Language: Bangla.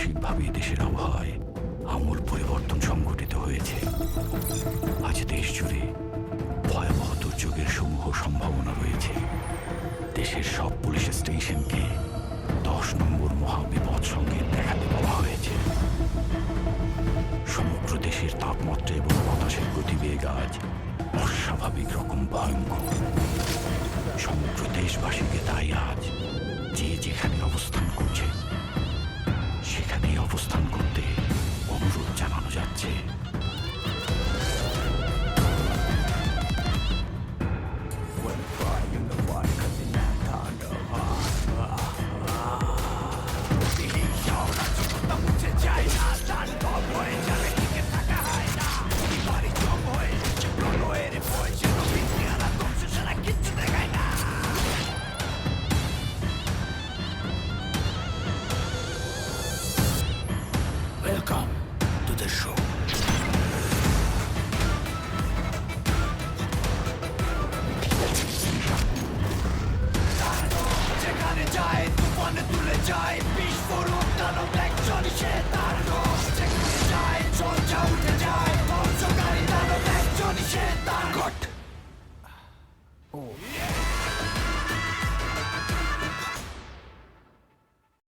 বৈশ্বিকভাবে দেশের আবহাওয়ায় আমূল পরিবর্তন সংঘটিত হয়েছে। আজ দেশ জুড়ে ভয়াবহ দুর্যোগের সমূহ সম্ভাবনা রয়েছে। দেশের সব পুলিশ স্টেশনকে 10 নম্বর মহাবিপদ সংকেত দেখাতে বলা হয়েছে। সমগ্র দেশের তাপমাত্রা এবং বাতাসের গতিবেগ আজ অস্বাভাবিক রকম ভয়ঙ্কর। সমগ্র দেশবাসীকে তাই আজ যে যেখানে অবস্থান করছে সেখানেই অবস্থান করতে অনুরোধ জানানো যাচ্ছে। Welcome to the show. যেখানে যায় তুফানে তুলে যায় বিস্ফোরক দানব একজন সে তার যেখানে যায় চর্চা উঠে যায় ধ্বংসকারী দানব একজন সে